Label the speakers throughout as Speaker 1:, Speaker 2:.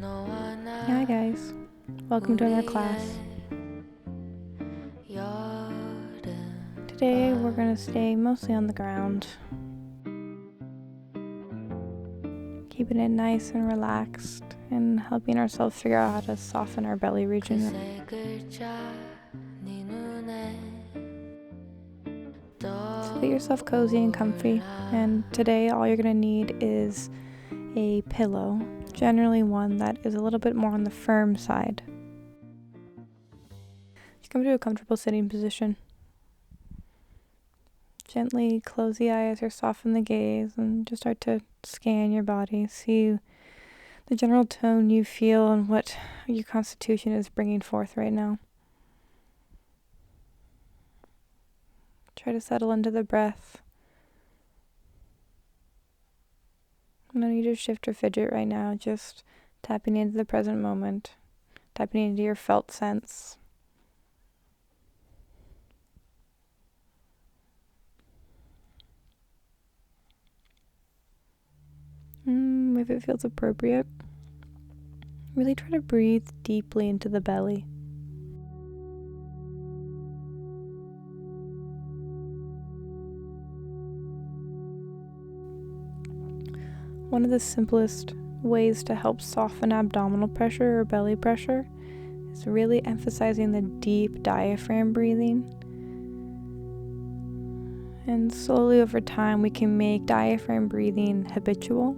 Speaker 1: Hi guys, welcome to another class. Today we're going to stay mostly on the ground, keeping it nice and relaxed and helping ourselves figure out how to soften our belly region. So get yourself cozy and comfy, and today all you're going to need is a pillow, generally one that is a little bit more on the firm side. Just come to a comfortable sitting position. Gently close the eyes or soften the gaze and just start to scan your body. See the general tone you feel and what your constitution is bringing forth right now. Try to settle into the breath. No need to shift or fidget right now, just tapping into the present moment, tapping into your felt sense. If it feels appropriate, really try to breathe deeply into the belly. One of the simplest ways to help soften abdominal pressure or belly pressure is really emphasizing the deep diaphragm breathing. And slowly over time, we can make diaphragm breathing habitual.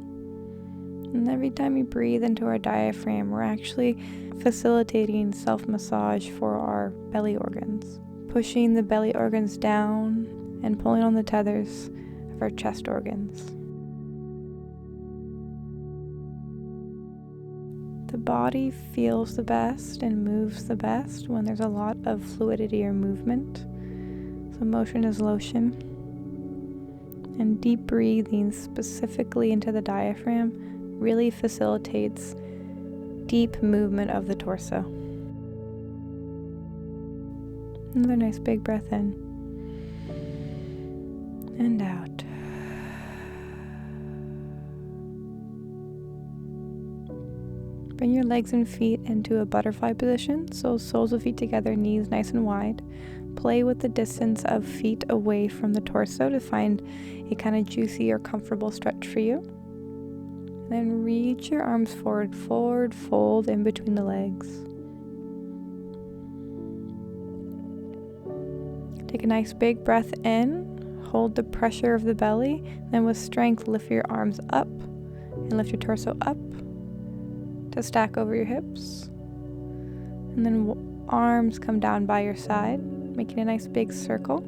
Speaker 1: And every time we breathe into our diaphragm, we're actually facilitating self-massage for our belly organs, pushing the belly organs down and pulling on the tethers of our chest organs. The body feels the best and moves the best when there's a lot of fluidity or movement. So motion is lotion. And deep breathing specifically into the diaphragm really facilitates deep movement of the torso. Another nice big breath in and out. Bring your legs and feet into a butterfly position, so soles of feet together, knees nice and wide. Play with the distance of feet away from the torso to find a kind of juicy or comfortable stretch for you. Then reach your arms forward, fold in between the legs. Take a nice big breath in, hold the pressure of the belly, then with strength lift your arms up and lift your torso up to stack over your hips. And then arms come down by your side, making a nice big circle.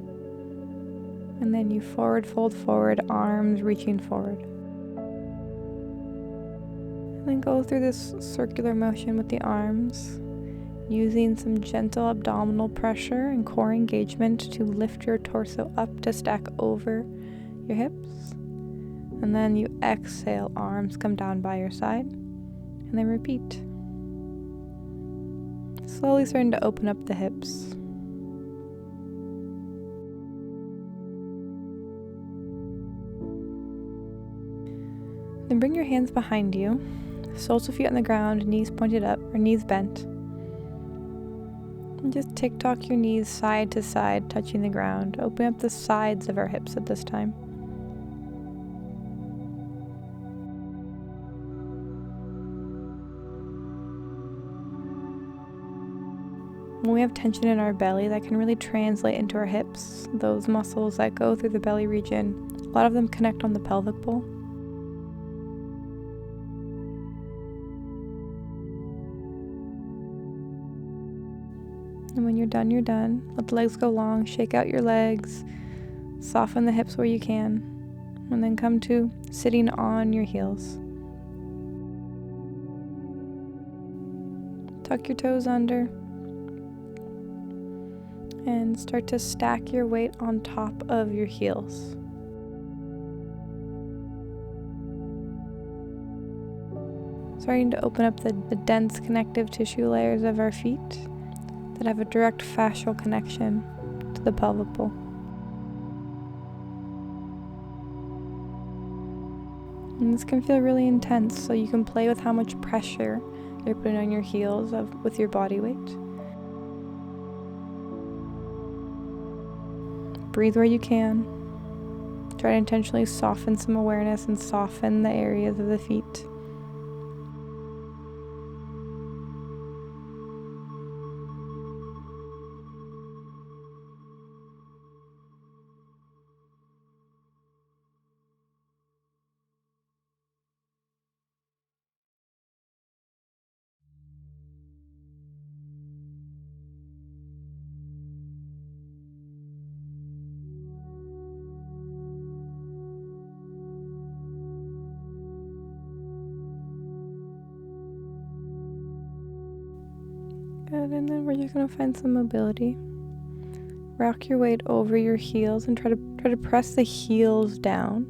Speaker 1: And then you fold forward, arms reaching forward. And then go through this circular motion with the arms, using some gentle abdominal pressure and core engagement to lift your torso up to stack over your hips. And then you exhale, arms come down by your side, and then repeat. Slowly starting to open up the hips. Then bring your hands behind you, soles of feet on the ground, knees pointed up or knees bent. And just tick-tock your knees side to side, touching the ground. Open up the sides of our hips at this time. When we have tension in our belly, that can really translate into our hips. Those muscles that go through the belly region, a lot of them connect on the pelvic bowl. And when you're done, you're done. Let the legs go long, shake out your legs, soften the hips where you can, and then come to sitting on your heels. Tuck your toes under and start to stack your weight on top of your heels. Starting to open up the dense connective tissue layers of our feet that have a direct fascial connection to the pelvic bowl. And this can feel really intense, so you can play with how much pressure You're putting on your heels with your body weight. Breathe where you can. Try to intentionally soften some awareness and soften the areas of the feet. Good, and then we're just going to find some mobility. Rock your weight over your heels and try to press the heels down.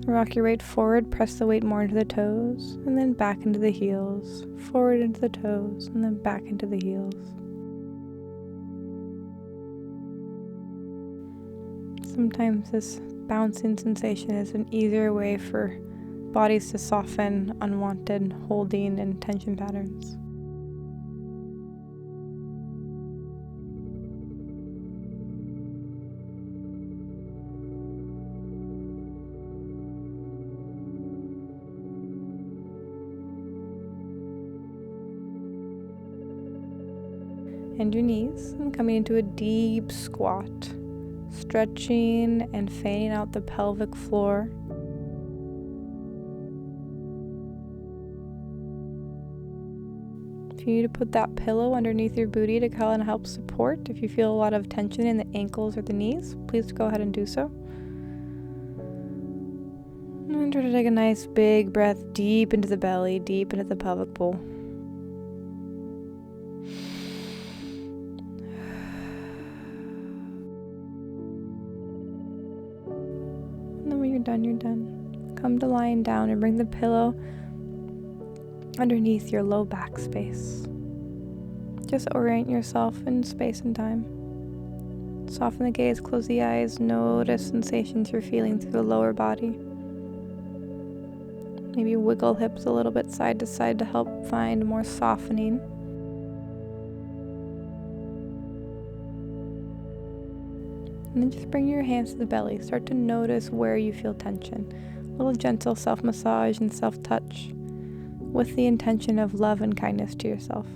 Speaker 1: Rock your weight forward, press the weight more into the toes, and then back into the heels. Forward into the toes, and then back into the heels. Sometimes this bouncing sensation is an easier way for bodies to soften unwanted holding and tension patterns. And your knees, and coming into a deep squat, stretching and fanning out the pelvic floor. If you need to put that pillow underneath your booty to kind of help support, if you feel a lot of tension in the ankles or the knees, please go ahead and do so. And try to take a nice big breath deep into the belly, deep into the pelvic bowl. And then when you're done, you're done. Come to lying down and bring the pillow underneath your low back space. Just orient yourself in space and time. Soften the gaze, close the eyes, notice sensations you're feeling through the lower body. Maybe wiggle hips a little bit side to side to help find more softening. And then just bring your hands to the belly. Start to notice where you feel tension. A little gentle self-massage and self-touch with the intention of love and kindness to yourself.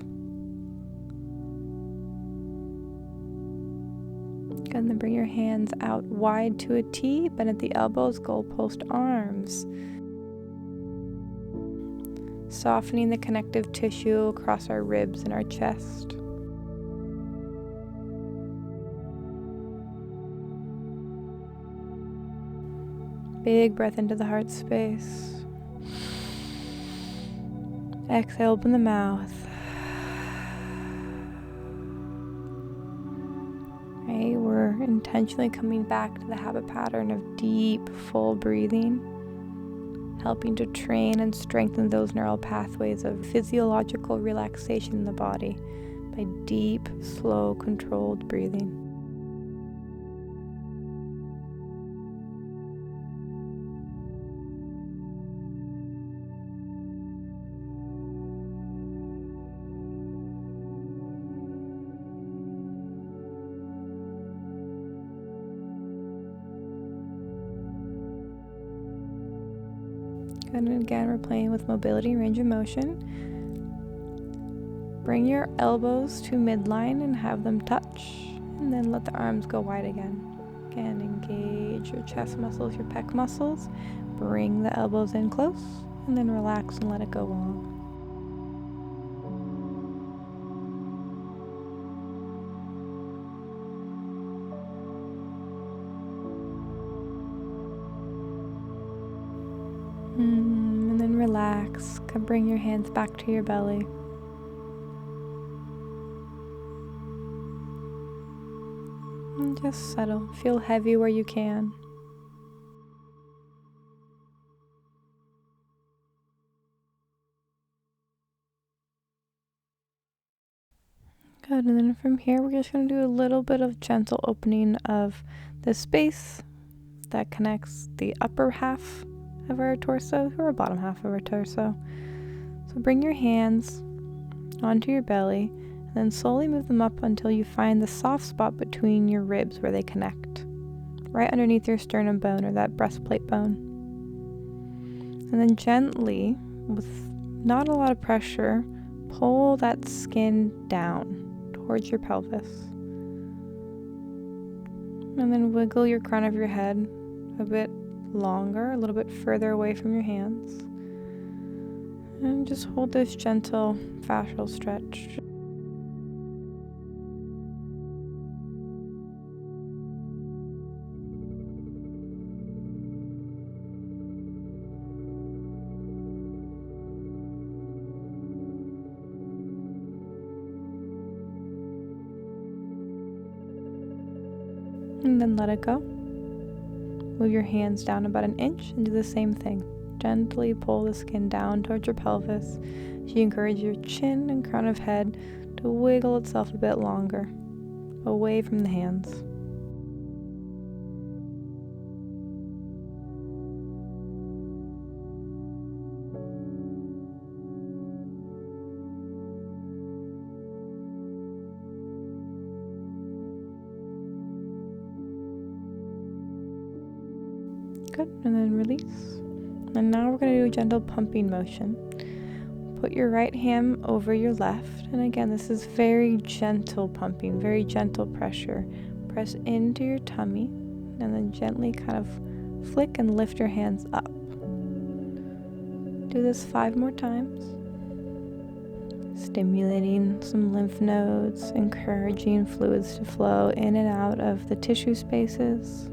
Speaker 1: And then bring your hands out wide to a T, bend at the elbows, goalpost arms. Softening the connective tissue across our ribs and our chest. Big breath into the heart space. Exhale, open the mouth. Okay, we're intentionally coming back to the habit pattern of deep, full breathing, helping to train and strengthen those neural pathways of physiological relaxation in the body by deep, slow, controlled breathing. And again, we're playing with mobility, range of motion. Bring your elbows to midline and have them touch. And then let the arms go wide again. Again, engage your chest muscles, your pec muscles. Bring the elbows in close. And then relax and let it go long. And then relax. Bring your hands back to your belly. And just settle. Feel heavy where you can. Good. And then from here, we're just going to do a little bit of gentle opening of the space that connects the upper half of our torso to our bottom half of our torso. So bring your hands onto your belly and then slowly move them up until you find the soft spot between your ribs where they connect, right underneath your sternum bone or that breastplate bone. And then gently, with not a lot of pressure, pull that skin down towards your pelvis. And then wiggle your crown of your head a bit longer, a little bit further away from your hands. And just hold this gentle fascial stretch. And then let it go. Move your hands down about an inch and do the same thing. Gently pull the skin down towards your pelvis as you encourage your chin and crown of head to wiggle itself a bit longer, away from the hands. Good, and then release. And now we're going to do a gentle pumping motion. Put your right hand over your left, and again, this is very gentle pumping, very gentle pressure. Press into your tummy, and then gently kind of flick and lift your hands up. Do this 5 more times. Stimulating some lymph nodes, encouraging fluids to flow in and out of the tissue spaces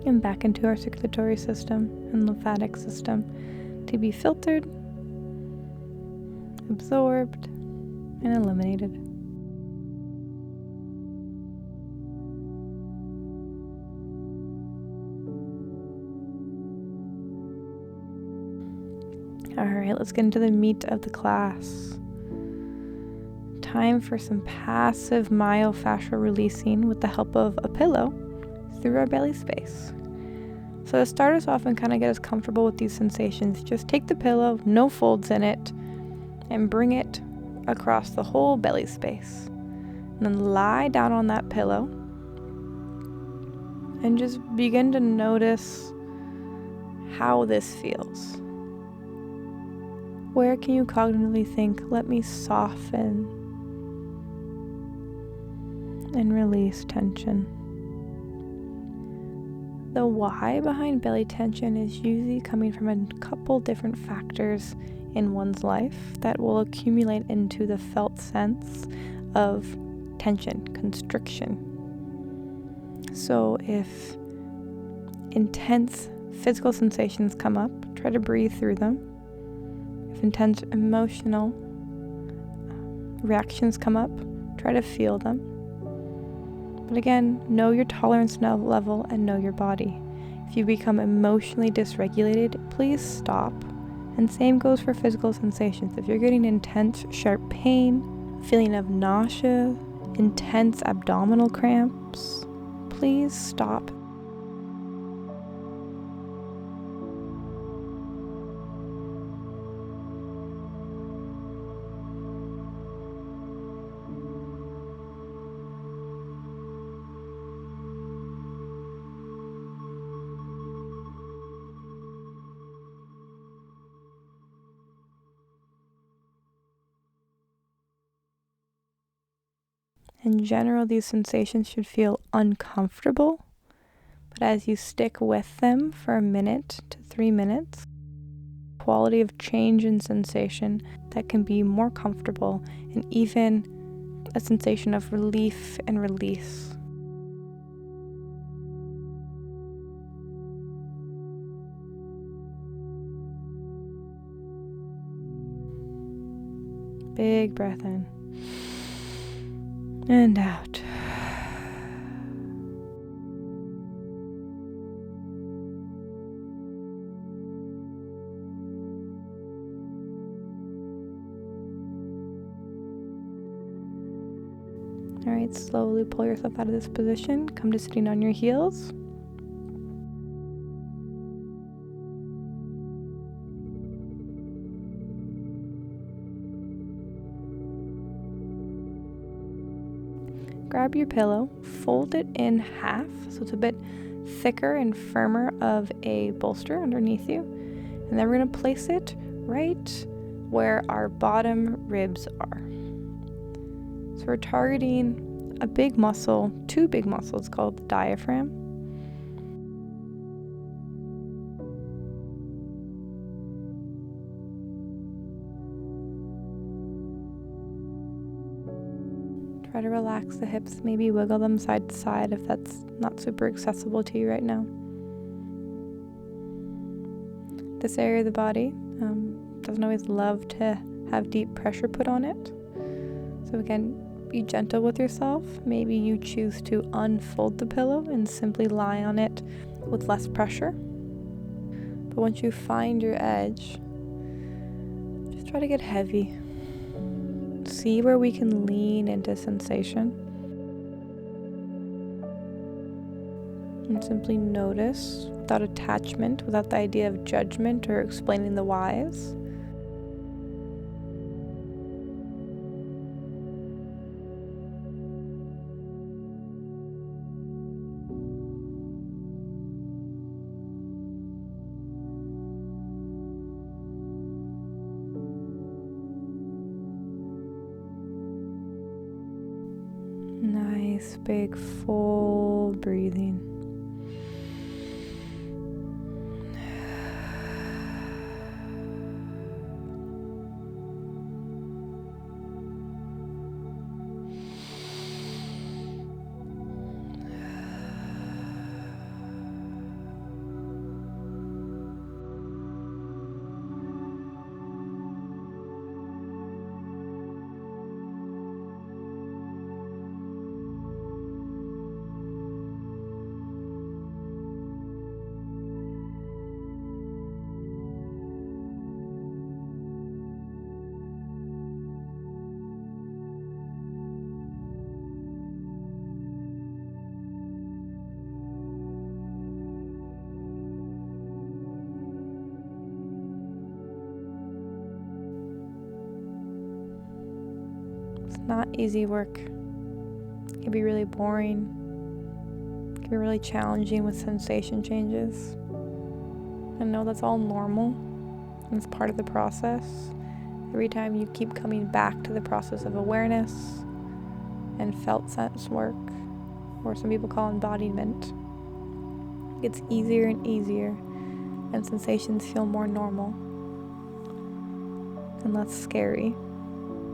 Speaker 1: and back into our circulatory system and lymphatic system to be filtered, absorbed, and eliminated. Alright, let's get into the meat of the class. Time for some passive myofascial releasing with the help of a pillow through our belly space. So to start us off and kind of get us comfortable with these sensations, just take the pillow, no folds in it, and bring it across the whole belly space. And then lie down on that pillow and just begin to notice how this feels. Where can you cognitively think, let me soften and release tension? The why behind belly tension is usually coming from a couple different factors in one's life that will accumulate into the felt sense of tension, constriction. So if intense physical sensations come up, try to breathe through them. If intense emotional reactions come up, try to feel them. But again, know your tolerance level and know your body. If you become emotionally dysregulated, please stop. And same goes for physical sensations. If you're getting intense, sharp pain, feeling of nausea, intense abdominal cramps, please stop. In general, these sensations should feel uncomfortable, but as you stick with them for 1 minute to 3 minutes, quality of change in sensation that can be more comfortable and even a sensation of relief and release. Big breath in and out. Alright, slowly pull yourself out of this position. Come to sitting on your heels. grab your pillow, fold it in half so it's a bit thicker and firmer of a bolster underneath you, and then we're going to place it right where our bottom ribs are. So we're targeting a big muscle, two big muscles called the diaphragm. Try to relax the hips, maybe wiggle them side to side if that's not super accessible to you right now. This area of the body doesn't always love to have deep pressure put on it. So again, be gentle with yourself. Maybe you choose to unfold the pillow and simply lie on it with less pressure. But once you find your edge, just try to get heavy. See where we can lean into sensation. And simply notice without attachment, without the idea of judgment or explaining the whys. Nice, big, full breathing. It's not easy work. It can be really boring. It can be really challenging with sensation changes. And know that's all normal, and it's part of the process. Every time you keep coming back to the process of awareness and felt sense work, or some people call embodiment, it gets easier and easier, and sensations feel more normal and less scary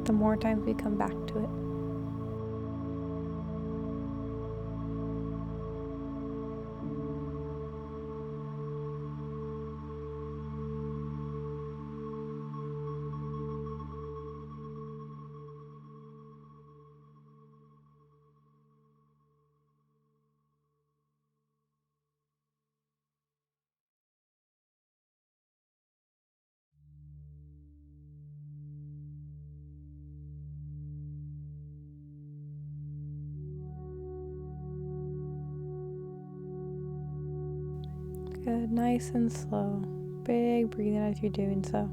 Speaker 1: the more times we come back to it. Good, nice and slow. Big breathing as you're doing so.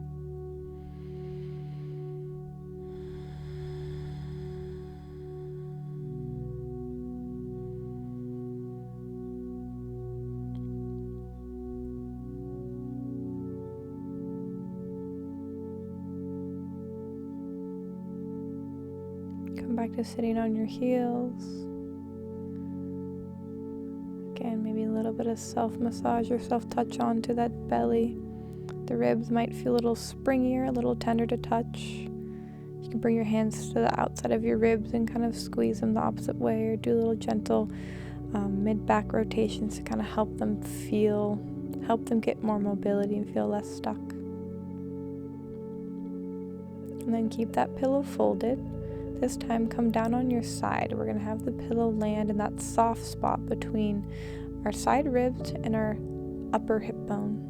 Speaker 1: Come back to sitting on your heels. Again, maybe a little bit of self-massage or self-touch onto that belly. The ribs might feel a little springier, a little tender to touch. You can bring your hands to the outside of your ribs and kind of squeeze them the opposite way, or do a little gentle mid-back rotations to kind of help them get more mobility and feel less stuck. And then keep that pillow folded. This time come down on your side. We're going to have the pillow land in that soft spot between our side ribs and our upper hip bone.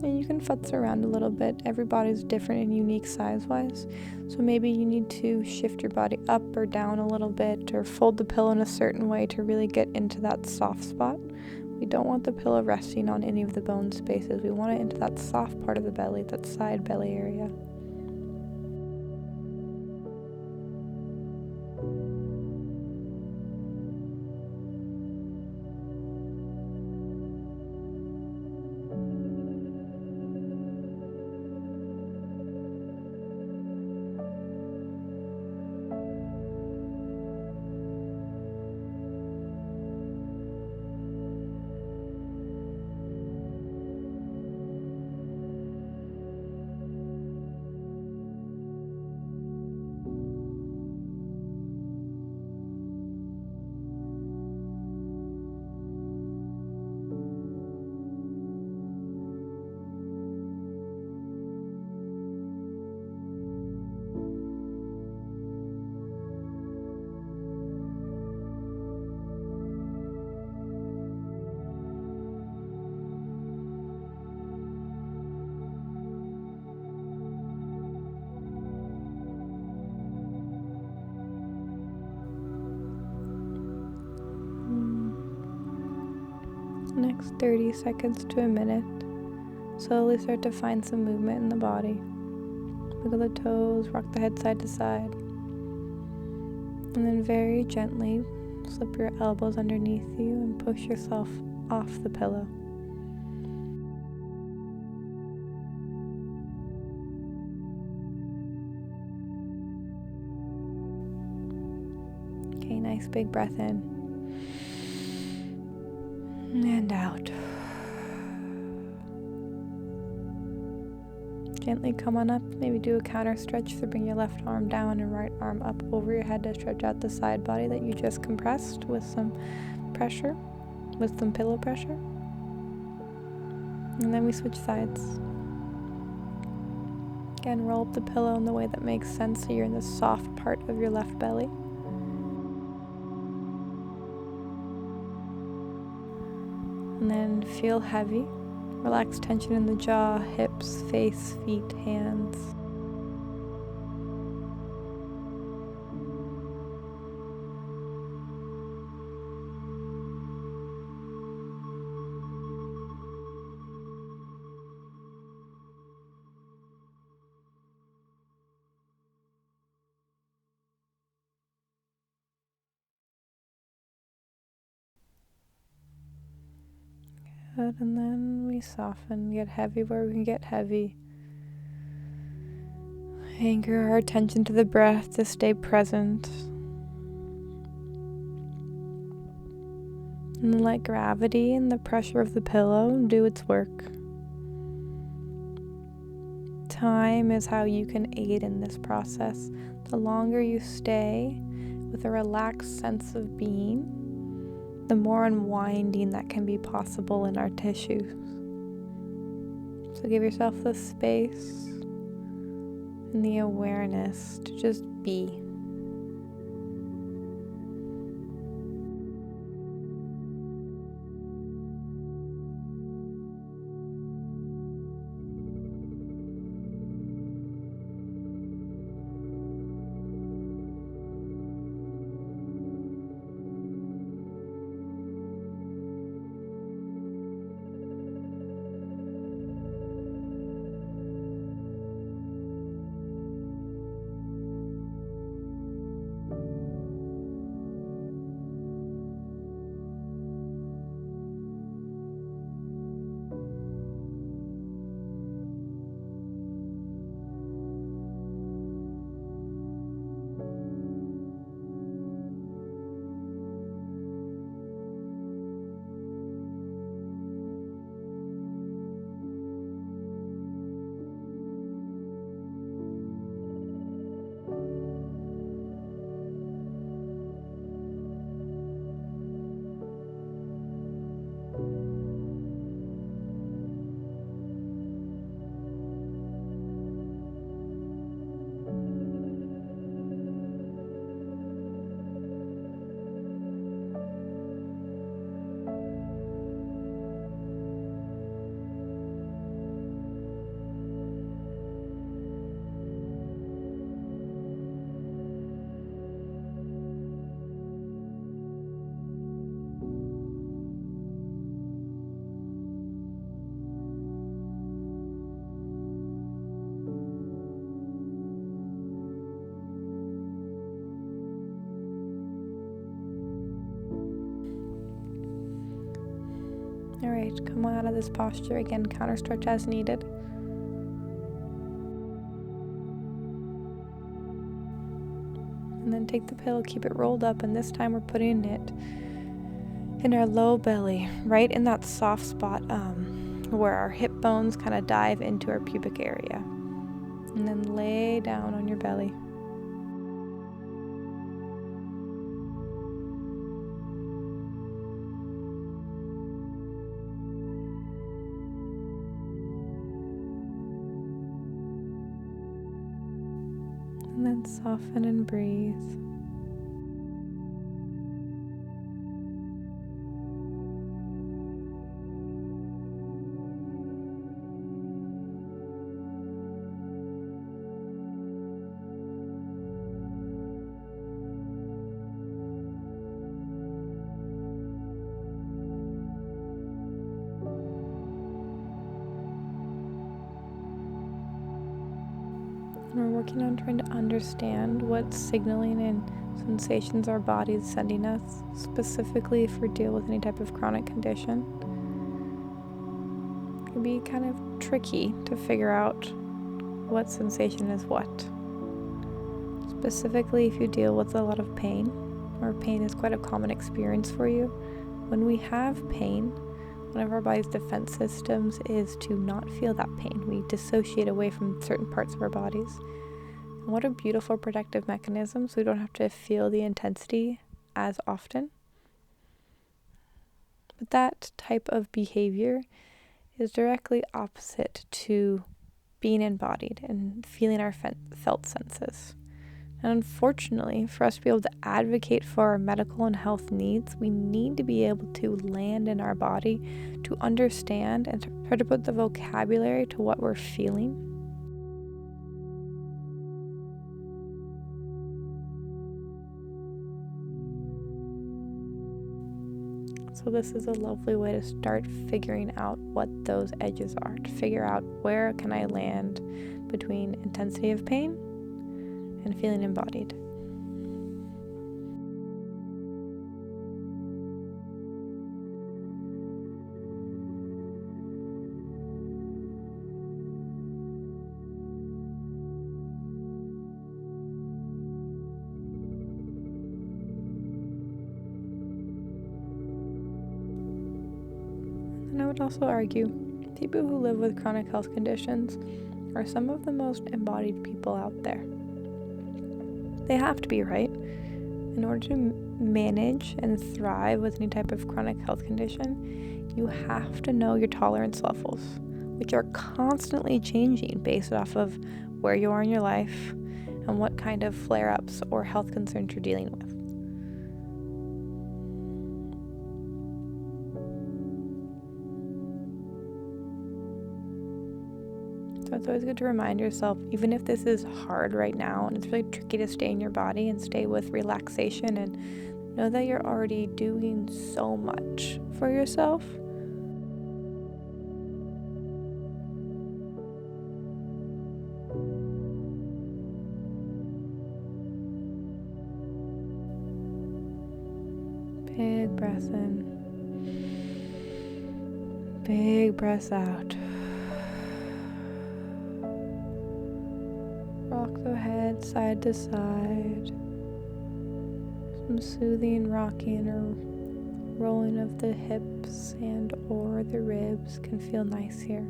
Speaker 1: And you can futz around a little bit. Every body's different and unique size-wise. So maybe you need to shift your body up or down a little bit, or fold the pillow in a certain way to really get into that soft spot. We don't want the pillow resting on any of the bone spaces. We want it into that soft part of the belly, that side belly area. Next 30 seconds to a minute, slowly start to find some movement in the body. Look at the toes, rock the head side to side. And then very gently slip your elbows underneath you and push yourself off the pillow. Okay, nice big breath in. And out. Gently come on up, maybe do a counter stretch to bring your left arm down and right arm up over your head to stretch out the side body that you just compressed with some pressure, with some pillow pressure. And then we switch sides. Again, roll up the pillow in the way that makes sense so you're in the soft part of your left belly. And then feel heavy. Relax tension in the jaw, hips, face, feet, hands. Good, and then we soften, get heavy where we can get heavy. Anchor our attention to the breath to stay present. And let gravity and the pressure of the pillow do its work. Time is how you can aid in this process. The longer you stay with a relaxed sense of being, the more unwinding that can be possible in our tissues. So give yourself the space and the awareness to just be. Great. Come out of this posture. Again, counter stretch as needed. And then take the pillow, keep it rolled up, and this time we're putting it in our low belly, right in that soft spot where our hip bones kind of dive into our pubic area. And then lay down on your belly. And then soften and breathe. We're working on trying to understand what signaling and sensations our body is sending us, specifically if we deal with any type of chronic condition. It can be kind of tricky to figure out what sensation is what. Specifically if you deal with a lot of pain, or pain is quite a common experience for you. When we have pain, one of our body's defense systems is to not feel that pain. We dissociate away from certain parts of our bodies. And what a beautiful protective mechanism, so we don't have to feel the intensity as often. But that type of behavior is directly opposite to being embodied and feeling our felt senses. And unfortunately, for us to be able to advocate for our medical and health needs, we need to be able to land in our body to understand and to try to put the vocabulary to what we're feeling. So this is a lovely way to start figuring out what those edges are, to figure out where can I land between intensity of pain and feeling embodied. And I would also argue people who live with chronic health conditions are some of the most embodied people out there. They have to be, right? In order to manage and thrive with any type of chronic health condition, you have to know your tolerance levels, which are constantly changing based off of where you are in your life and what kind of flare-ups or health concerns you're dealing with. So it's always good to remind yourself, even if this is hard right now and it's really tricky to stay in your body and stay with relaxation, and know that you're already doing so much for yourself. Big breath in. Big breath out. Rock the head side to side. Some soothing rocking or rolling of the hips and or the ribs can feel nice here.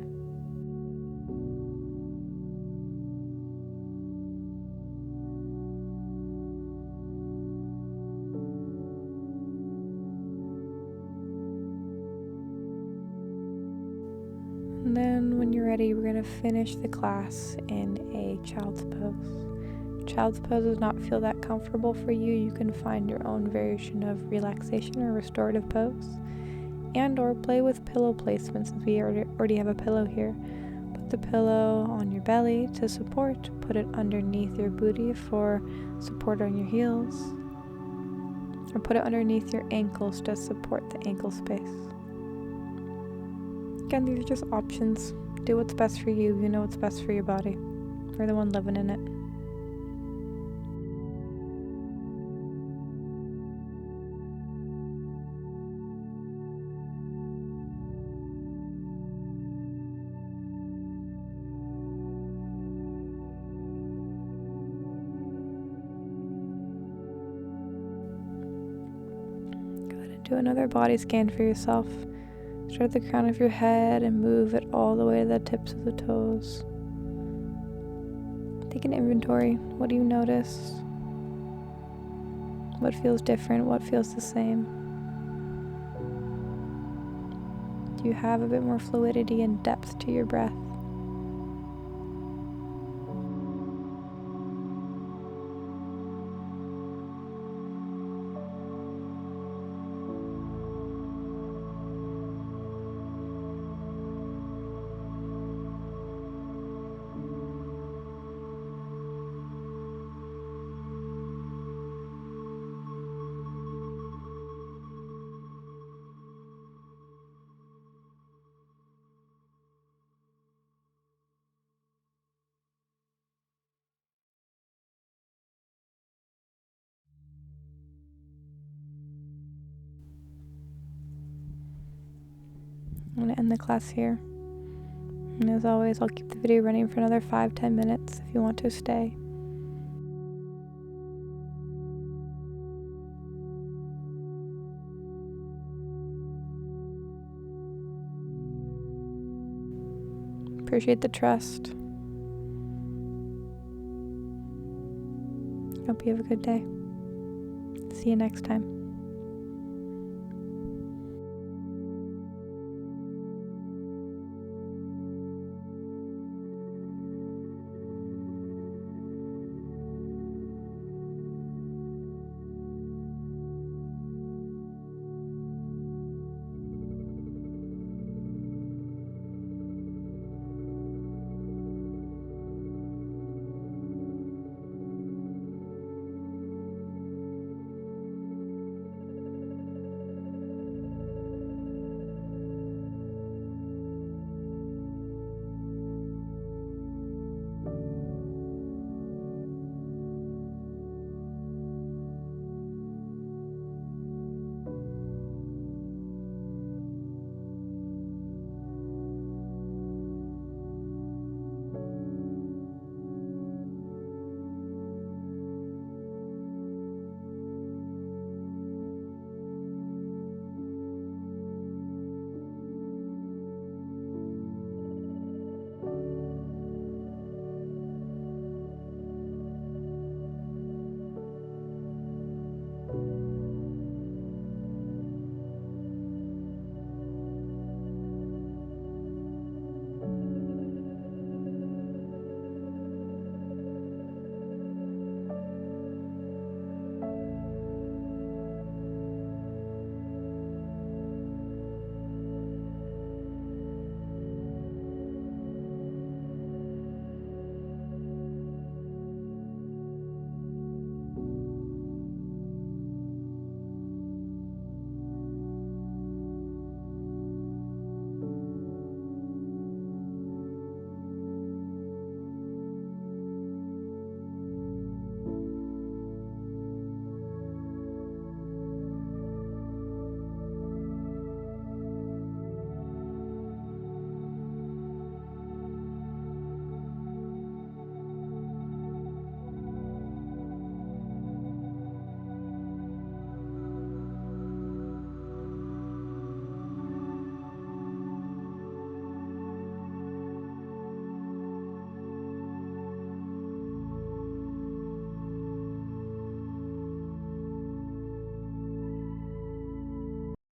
Speaker 1: And then when you're ready, we're going to finish the class in a child's pose. Child's pose does not feel that comfortable for you. You can find your own version of relaxation or restorative pose, and or play with pillow placements, since we already have a pillow here. Put the pillow on your belly to support. Put it underneath your booty for support on your heels, or put it underneath your ankles to support the ankle space. Again, these are just options. Do what's best for you. You know what's best for your body. You're the one living in it. Do another body scan for yourself. Start at the crown of your head and move it all the way to the tips of the toes. Take an inventory. What do you notice? What feels different? What feels the same? Do you have a bit more fluidity and depth to your breath? I'm going to end the class here. And as always, I'll keep the video running for another 5-10 minutes if you want to stay. Appreciate the trust. Hope you have a good day. See you next time.